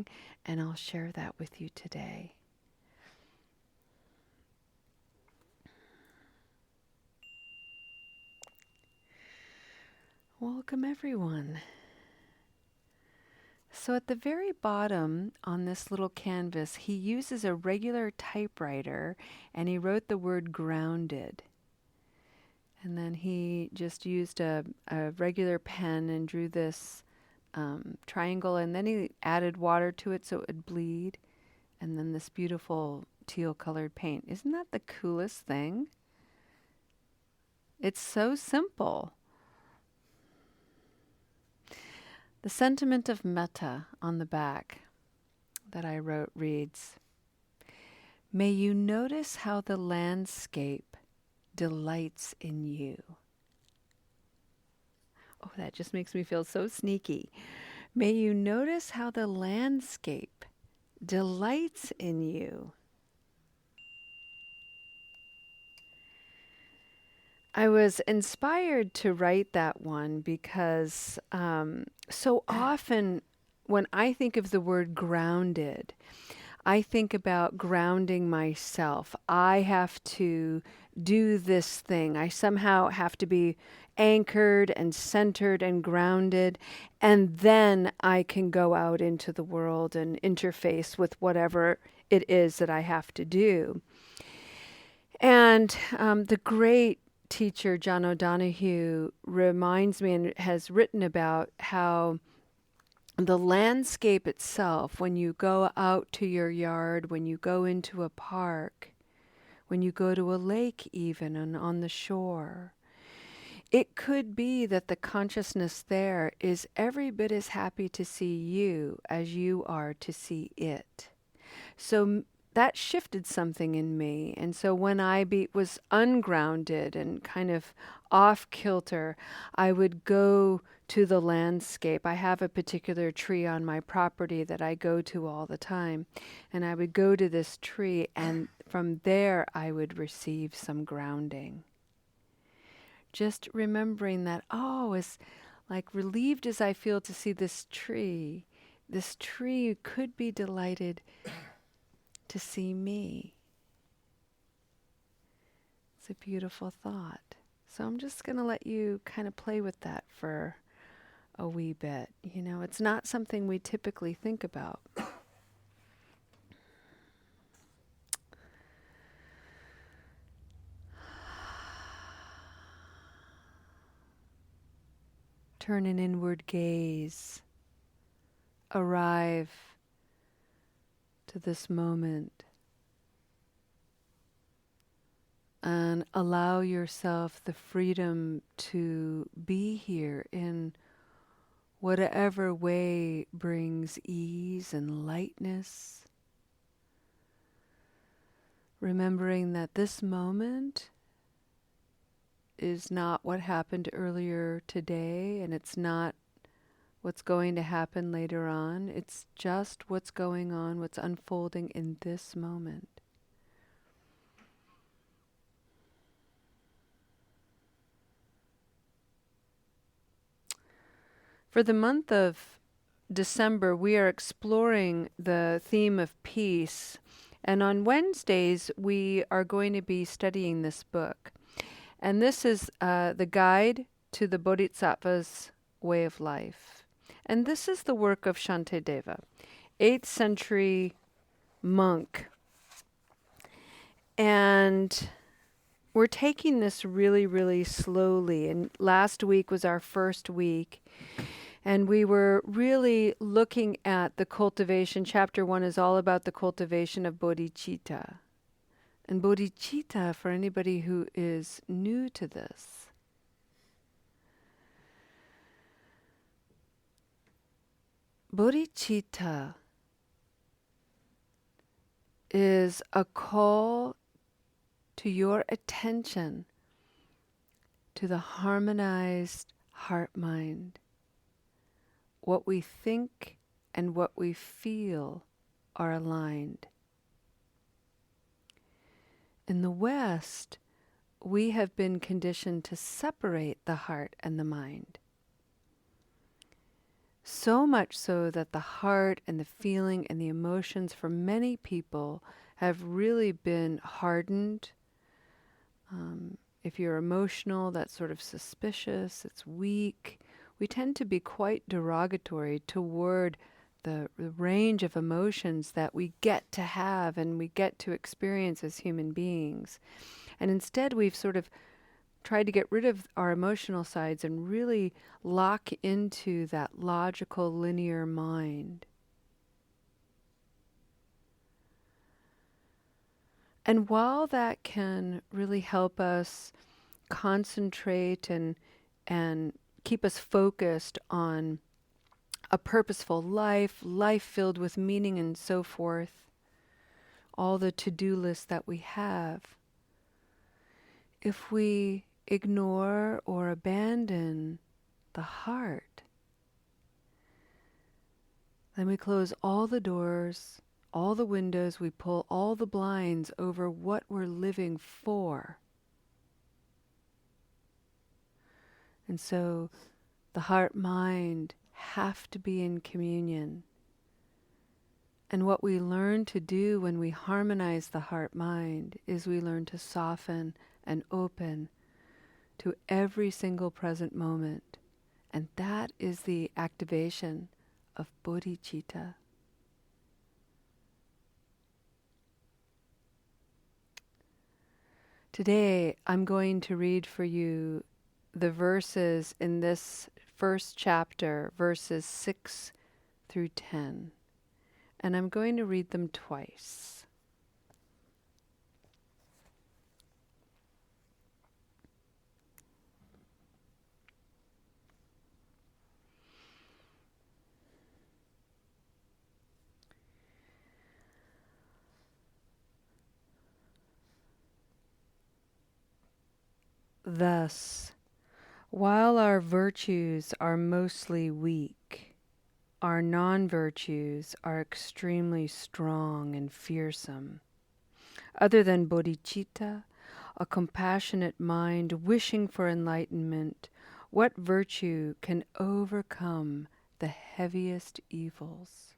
something, and I'll share that with you today. Welcome, everyone. So at the very bottom on this little canvas, he uses a regular typewriter, and he wrote the word grounded. And then he just used a regular pen and drew this triangle, and then he added water to it so it would bleed, and then this beautiful teal colored paint. Isn't that the coolest thing? It's so simple. The sentiment of metta on the back that I wrote reads, "May you notice how the landscape delights in you." Oh, that just makes me feel so sneaky. May you notice how the landscape delights in you. I was inspired to write that one because so often when I think of the word grounded, I think about grounding myself. I have to do this thing. I somehow have to be anchored and centered and grounded, and then I can go out into the world and interface with whatever it is that I have to do. And the great teacher, John O'Donohue, reminds me and has written about how the landscape itself, when you go out to your yard, when you go into a park, when you go to a lake even and on the shore, it could be that the consciousness there is every bit as happy to see you as you are to see it. So that shifted something in me. And so when I was ungrounded and kind of off kilter, I would go to the landscape. I have a particular tree on my property that I go to all the time. And I would go to this tree, and from there I would receive some grounding. Just remembering that, as like relieved as I feel to see this tree could be delighted to see me. It's a beautiful thought. So I'm just going to let you kind of play with that for a wee bit. It's not something we typically think about. Turn an inward gaze. Arrive to this moment. And allow yourself the freedom to be here in whatever way brings ease and lightness. Remembering that this moment is not what happened earlier today, and it's not what's going to happen later on. It's just what's going on, what's unfolding in this moment. For the month of December, we are exploring the theme of peace. And on Wednesdays, we are going to be studying this book. And this is the guide to the Bodhisattva's way of life. And this is the work of Shantideva, 8th century monk. And we're taking this really, really slowly. And last week was our first week. And we were really looking at the cultivation. Chapter 1 is all about the cultivation of bodhicitta. And bodhicitta, for anybody who is new to this, bodhicitta is a call to your attention to the harmonized heart-mind. What we think and what we feel are aligned. In the West, we have been conditioned to separate the heart and the mind. So much so that the heart and the feeling and the emotions for many people have really been hardened. If you're emotional, that's sort of suspicious, it's weak. We tend to be quite derogatory toward the range of emotions that we get to have and we get to experience as human beings. And instead, we've sort of tried to get rid of our emotional sides and really lock into that logical, linear mind. And while that can really help us concentrate and keep us focused on a purposeful life filled with meaning and so forth, all the to-do lists that we have, if we ignore or abandon the heart, then we close all the doors, all the windows, we pull all the blinds over what we're living for. And so the heart-mind have to be in communion. And what we learn to do when we harmonize the heart-mind is we learn to soften and open to every single present moment. And that is the activation of bodhicitta. Today, I'm going to read for you the verses in this first chapter, verses 6 through 10. And I'm going to read them twice. Thus, while our virtues are mostly weak, our non-virtues are extremely strong and fearsome. Other than bodhicitta, a compassionate mind wishing for enlightenment, what virtue can overcome the heaviest evils?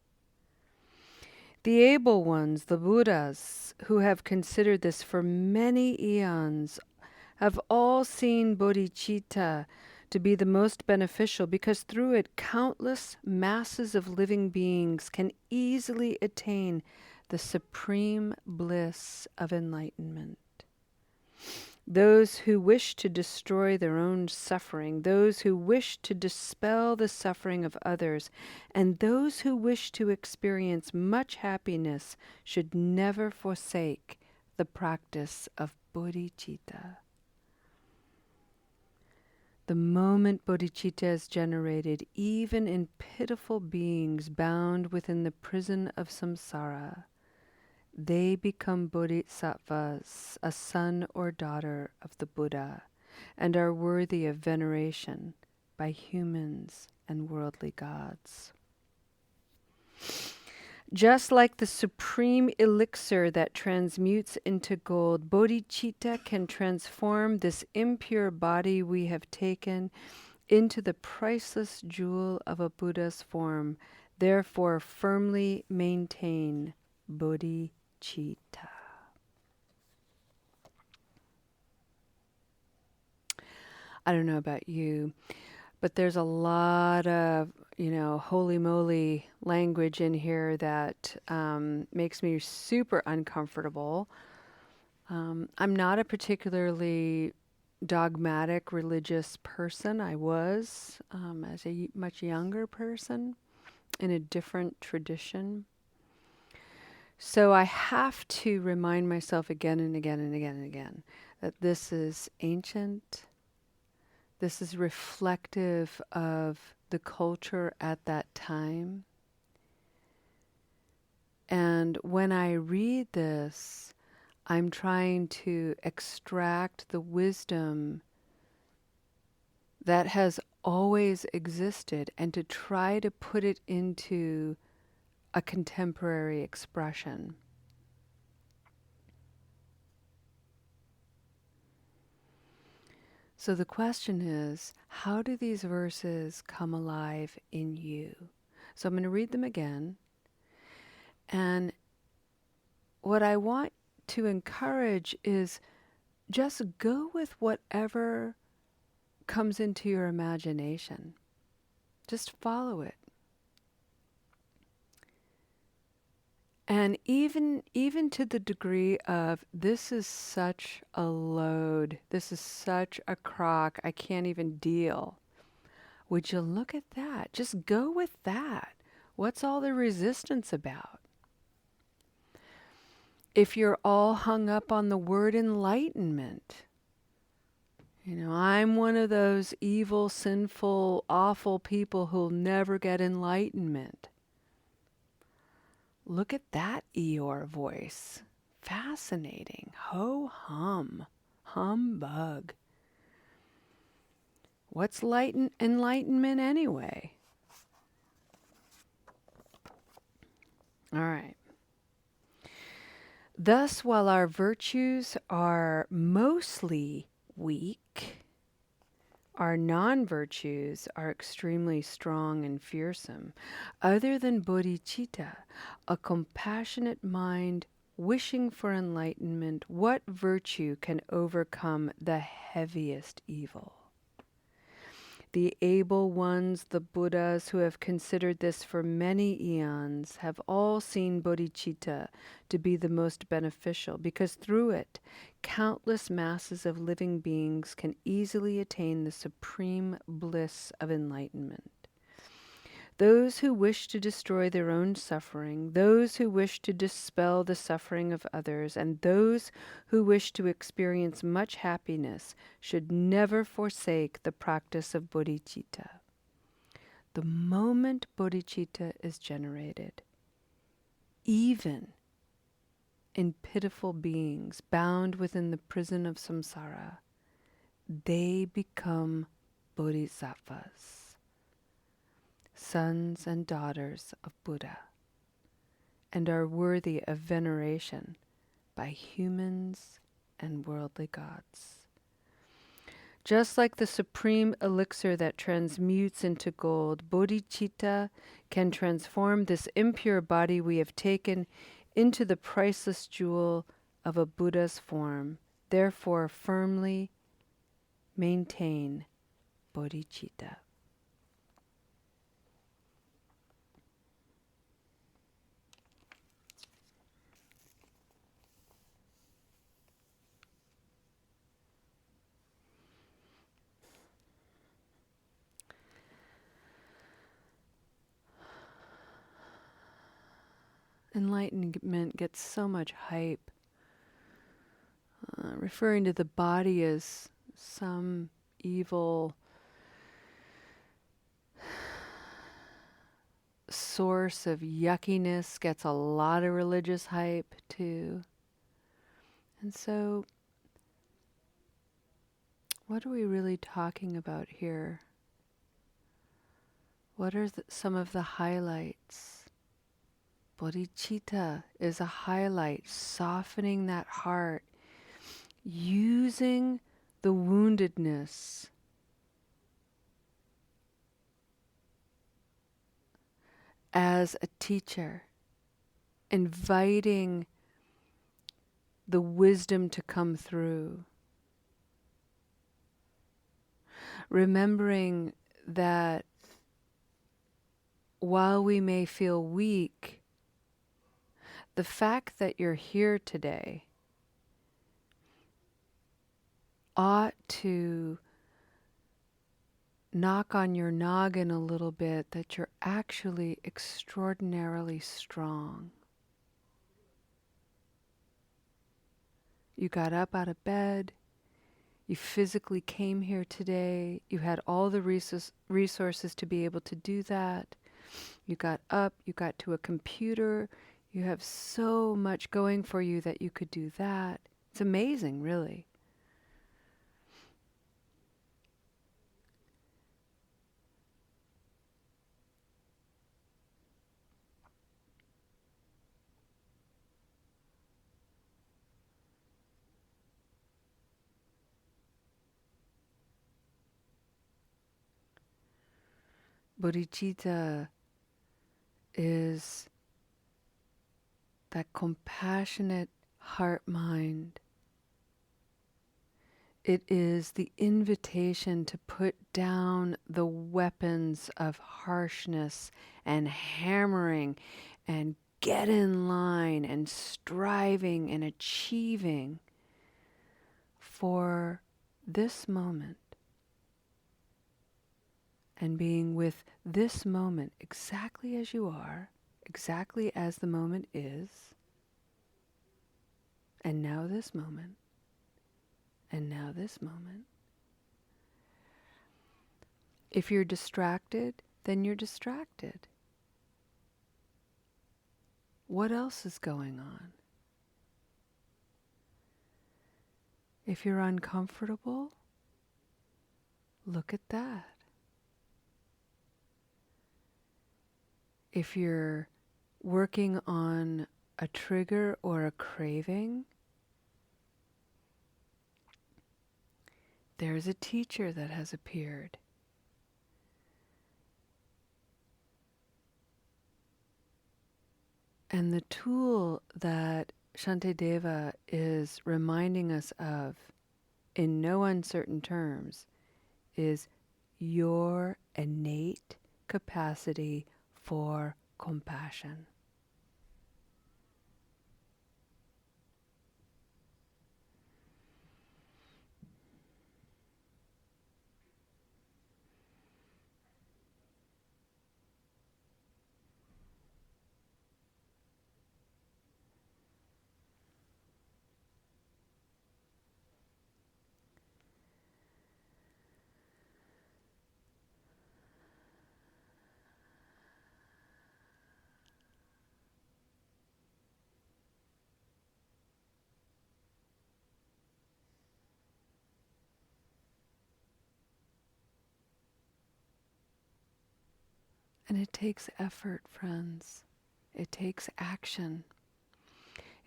The able ones, the Buddhas, who have considered this for many eons, have all seen bodhicitta to be the most beneficial because through it countless masses of living beings can easily attain the supreme bliss of enlightenment. Those who wish to destroy their own suffering, those who wish to dispel the suffering of others, and those who wish to experience much happiness should never forsake the practice of bodhicitta. The moment bodhicitta is generated, even in pitiful beings bound within the prison of samsara, they become bodhisattvas, a son or daughter of the Buddha, and are worthy of veneration by humans and worldly gods. Just like the supreme elixir that transmutes into gold, bodhicitta can transform this impure body we have taken into the priceless jewel of a Buddha's form. Therefore, firmly maintain bodhicitta. I don't know about you, but there's a lot of, holy moly language in here that makes me super uncomfortable. I'm not a particularly dogmatic religious person. I was as a much younger person in a different tradition. So I have to remind myself again and again and again and again that this is ancient. This is reflective of the culture at that time. And when I read this, I'm trying to extract the wisdom that has always existed and to try to put it into a contemporary expression. So the question is, how do these verses come alive in you? So I'm going to read them again. And what I want to encourage is just go with whatever comes into your imagination. Just follow it. And even to the degree of, this is such a load, this is such a crock, I can't even deal. Would you look at that? Just go with that. What's all the resistance about? If you're all hung up on the word enlightenment, I'm one of those evil, sinful, awful people who'll never get enlightenment. Look at that Eeyore voice. Fascinating. Ho-hum. Humbug. What's enlightenment anyway? All right. Thus, while our virtues are mostly weak, our non-virtues are extremely strong and fearsome. Other than bodhicitta, a compassionate mind wishing for enlightenment, what virtue can overcome the heaviest evil? The able ones, the Buddhas who have considered this for many eons, have all seen bodhicitta to be the most beneficial, because through it, countless masses of living beings can easily attain the supreme bliss of enlightenment. Those who wish to destroy their own suffering, those who wish to dispel the suffering of others, and those who wish to experience much happiness should never forsake the practice of bodhicitta. The moment bodhicitta is generated, even in pitiful beings bound within the prison of samsara, they become bodhisattvas, sons and daughters of Buddha, and are worthy of veneration by humans and worldly gods. Just like the supreme elixir that transmutes into gold, bodhicitta can transform this impure body we have taken into the priceless jewel of a Buddha's form. Therefore, firmly maintain bodhicitta. Enlightenment gets so much hype, referring to the body as some evil source of yuckiness, gets a lot of religious hype too. And so, what are we really talking about here? What are some of the highlights? Bodhicitta is a highlight, softening that heart, using the woundedness as a teacher, inviting the wisdom to come through. Remembering that while we may feel weak, the fact that you're here today ought to knock on your noggin a little bit that you're actually extraordinarily strong. You got up out of bed, you physically came here today, you had all the resources to be able to do that. You got up, you got to a computer, you have so much going for you that you could do that. It's amazing, really. Bodhicitta is that compassionate heart mind. It is the invitation to put down the weapons of harshness and hammering and get in line and striving and achieving for this moment and being with this moment exactly as you are, exactly as the moment is, and now this moment, and now this moment. If you're distracted, then you're distracted. What else is going on? If you're uncomfortable, look at that. If you're working on a trigger or a craving, there's a teacher that has appeared. And the tool that Shantideva is reminding us of in no uncertain terms is your innate capacity for compassion. And it takes effort, friends. It takes action.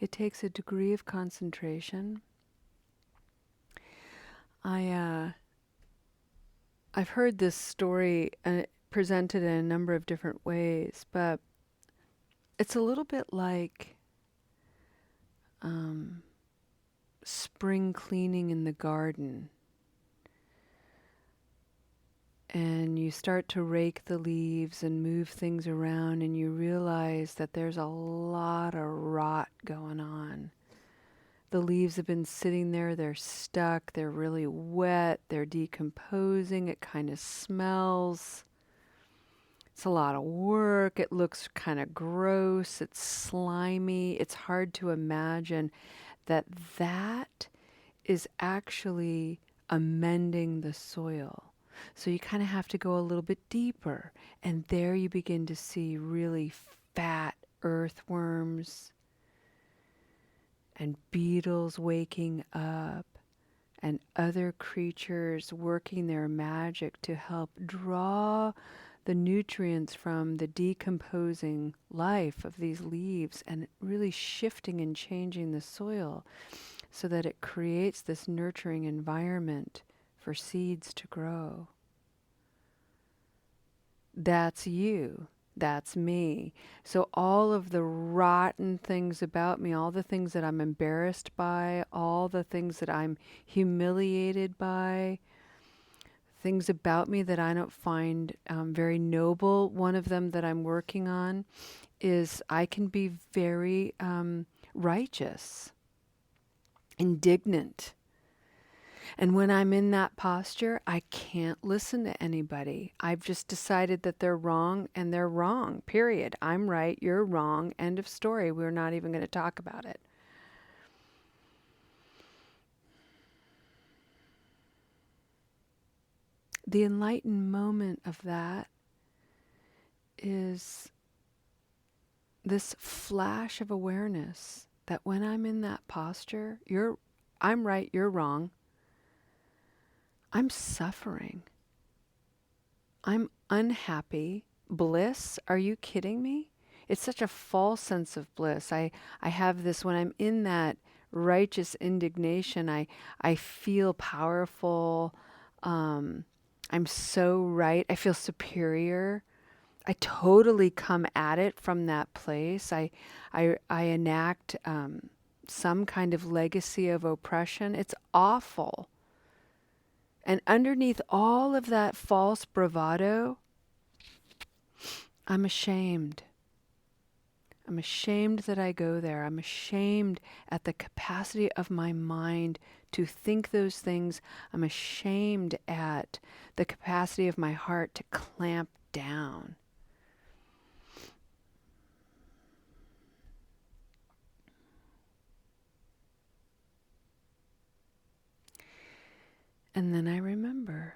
It takes a degree of concentration. I've heard this story presented in a number of different ways, but it's a little bit like spring cleaning in the garden. And you start to rake the leaves and move things around, and you realize that there's a lot of rot going on. The leaves have been sitting there, they're stuck, they're really wet, they're decomposing, it kind of smells. It's a lot of work, it looks kind of gross, it's slimy. It's hard to imagine that that is actually amending the soil. So you kind of have to go a little bit deeper, and there you begin to see really fat earthworms and beetles waking up and other creatures working their magic to help draw the nutrients from the decomposing life of these leaves and really shifting and changing the soil so that it creates this nurturing environment for seeds to grow. That's you. That's me. So all of the rotten things about me, all the things that I'm embarrassed by, all the things that I'm humiliated by, things about me that I don't find very noble. One of them that I'm working on is I can be very righteous, indignant. And when I'm in that posture, I can't listen to anybody. I've just decided that they're wrong and they're wrong, period. I'm right, you're wrong, end of story. We're not even going to talk about it. The enlightened moment of that is this flash of awareness that when I'm in that posture, I'm right, you're wrong. I'm suffering. I'm unhappy. Bliss? Are you kidding me? It's such a false sense of bliss. I have this when I'm in that righteous indignation. I feel powerful. I'm so right. I feel superior. I totally come at it from that place. I enact some kind of legacy of oppression. It's awful. And underneath all of that false bravado, I'm ashamed. I'm ashamed that I go there. I'm ashamed at the capacity of my mind to think those things. I'm ashamed at the capacity of my heart to clamp down. And then I remember,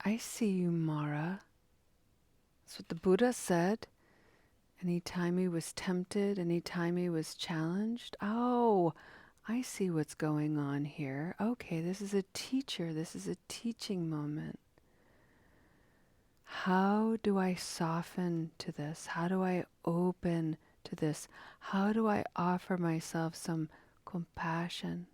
I see you, Mara. That's what the Buddha said. Anytime he was tempted, anytime he was challenged. Oh, I see what's going on here. Okay, this is a teacher. This is a teaching moment. How do I soften to this? How do I open to this? How do I offer myself some compassion?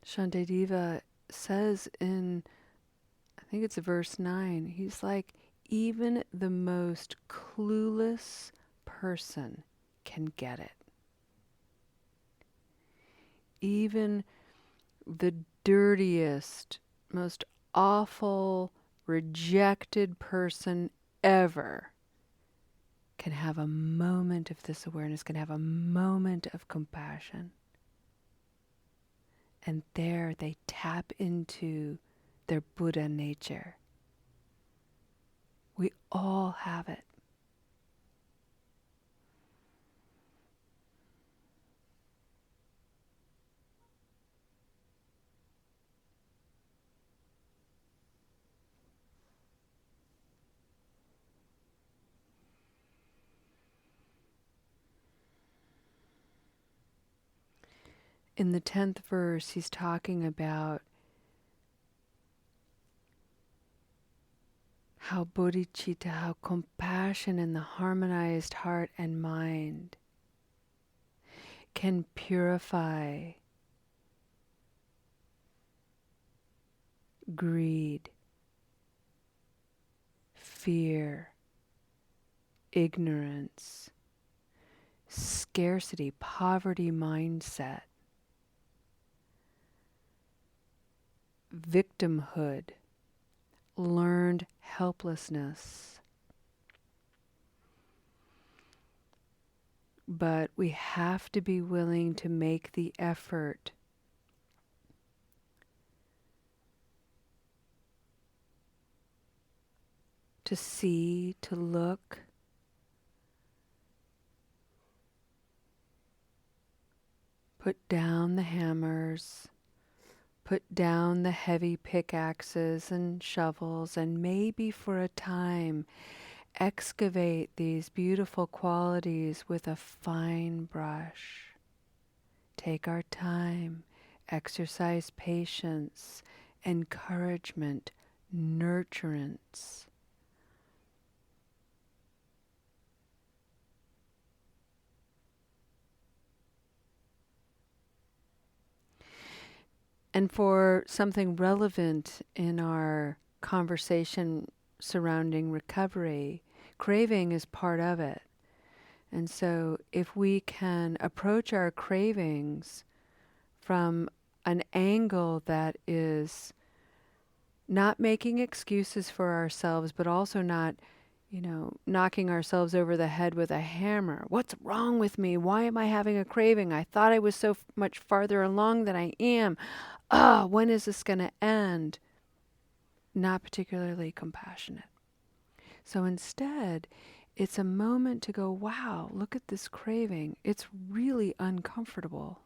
Shantideva says in, I think it's verse 9, he's like, even the most clueless person can get it. Even the dirtiest, most awful, rejected person ever can have a moment of this awareness, can have a moment of compassion. And there they tap into their Buddha nature. We all have it. In the 10th verse, he's talking about how bodhicitta, how compassion in the harmonized heart and mind can purify greed, fear, ignorance, scarcity, poverty mindset, victimhood, learned helplessness. But we have to be willing to make the effort to see, to look, put down the hammers, put down the heavy pickaxes and shovels, and maybe for a time excavate these beautiful qualities with a fine brush. Take our time, exercise patience, encouragement, nurturance. And for something relevant in our conversation surrounding recovery, craving is part of it. And so if we can approach our cravings from an angle that is not making excuses for ourselves, but also not, knocking ourselves over the head with a hammer. What's wrong with me? Why am I having a craving? I thought I was so much farther along than I am. When is this going to end? Not particularly compassionate. So instead, it's a moment to go, wow, look at this craving. It's really uncomfortable.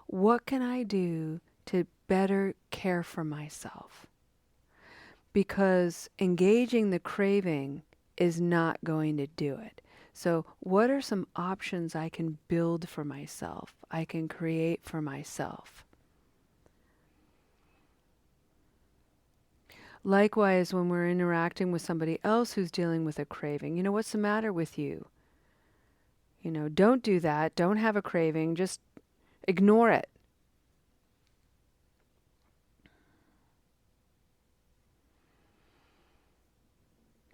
What can I do to better care for myself? Because engaging the craving is not going to do it. So what are some options I can build for myself, I can create for myself? Likewise, when we're interacting with somebody else who's dealing with a craving, what's the matter with you? Don't do that. Don't have a craving. Just ignore it.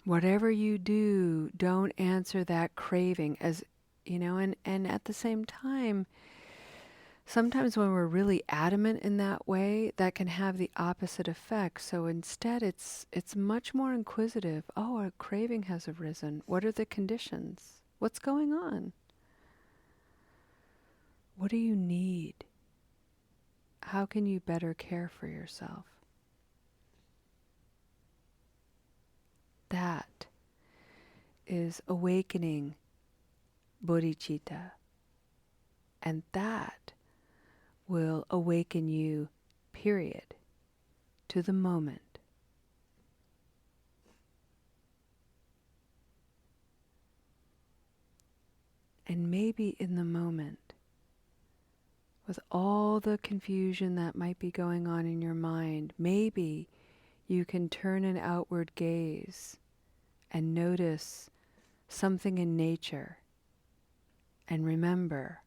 Whatever you do, don't answer that craving and at the same time, sometimes when we're really adamant in that way, that can have the opposite effect. So instead, it's much more inquisitive. Oh, a craving has arisen. What are the conditions? What's going on? What do you need? How can you better care for yourself? That is awakening bodhicitta. And that will awaken you, period, to the moment. And maybe in the moment, with all the confusion that might be going on in your mind, maybe you can turn an outward gaze and notice something in nature and remember,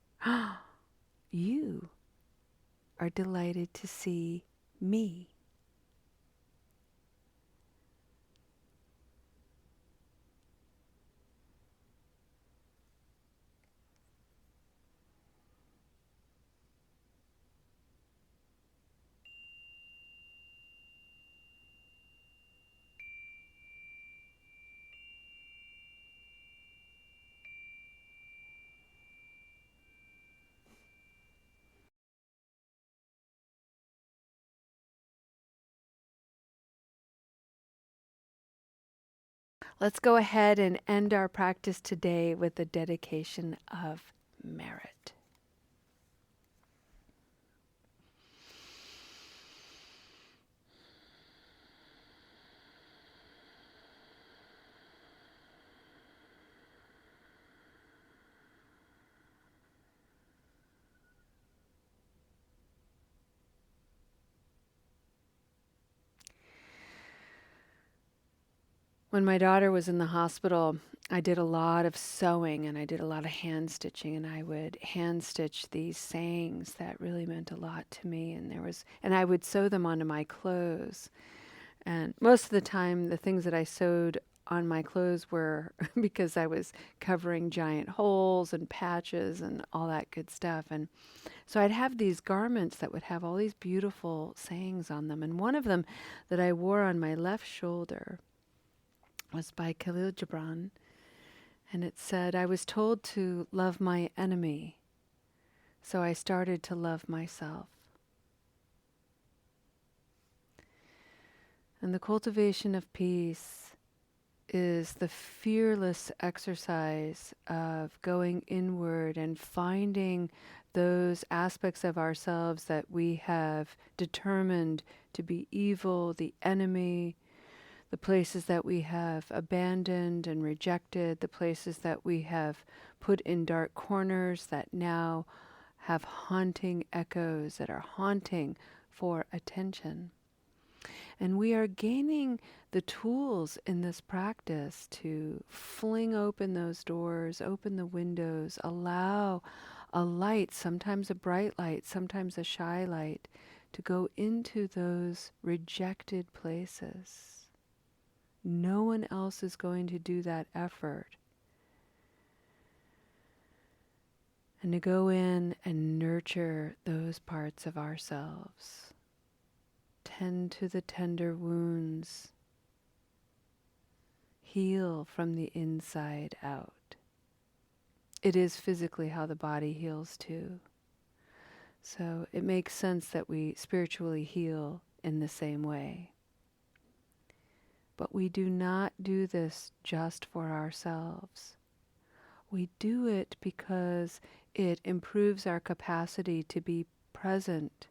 you are delighted to see me. Let's go ahead and end our practice today with the dedication of merit. When my daughter was in the hospital, I did a lot of sewing and I did a lot of hand stitching, and I would hand stitch these sayings that really meant a lot to me, and I would sew them onto my clothes. And most of the time the things that I sewed on my clothes were because I was covering giant holes and patches and all that good stuff. And so I'd have these garments that would have all these beautiful sayings on them. And one of them that I wore on my left shoulder was by Khalil Gibran, and it said, "I was told to love my enemy, so I started to love myself." And the cultivation of peace is the fearless exercise of going inward and finding those aspects of ourselves that we have determined to be evil, the enemy, the places that we have abandoned and rejected, the places that we have put in dark corners that now have haunting echoes that are haunting for attention. And we are gaining the tools in this practice to fling open those doors, open the windows, allow a light, sometimes a bright light, sometimes a shy light, to go into those rejected places. No one else is going to do that effort. And to go in and nurture those parts of ourselves. Tend to the tender wounds. Heal from the inside out. It is physically how the body heals too. So it makes sense that we spiritually heal in the same way. But we do not do this just for ourselves. We do it because it improves our capacity to be present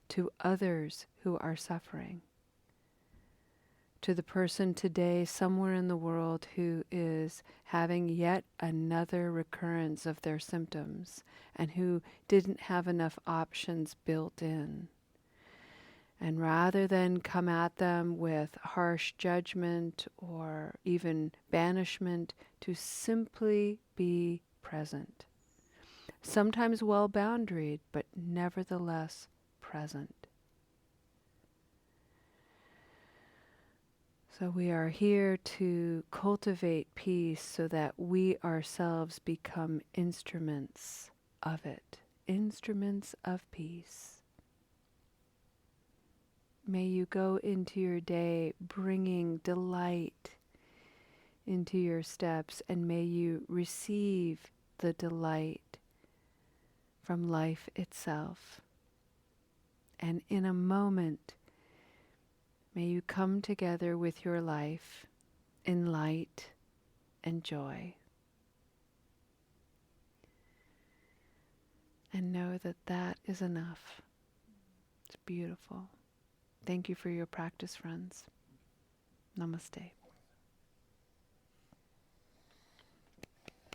to others who are suffering. To the person today somewhere in the world who is having yet another recurrence of their symptoms and who didn't have enough options built in. And rather than come at them with harsh judgment or even banishment, to simply be present. Sometimes well boundaried, but nevertheless present. So we are here to cultivate peace so that we ourselves become instruments of it, instruments of peace. May you go into your day bringing delight into your steps, and may you receive the delight from life itself. And in a moment, may you come together with your life in light and joy. And know that that is enough. It's beautiful. Thank you for your practice, friends. Namaste.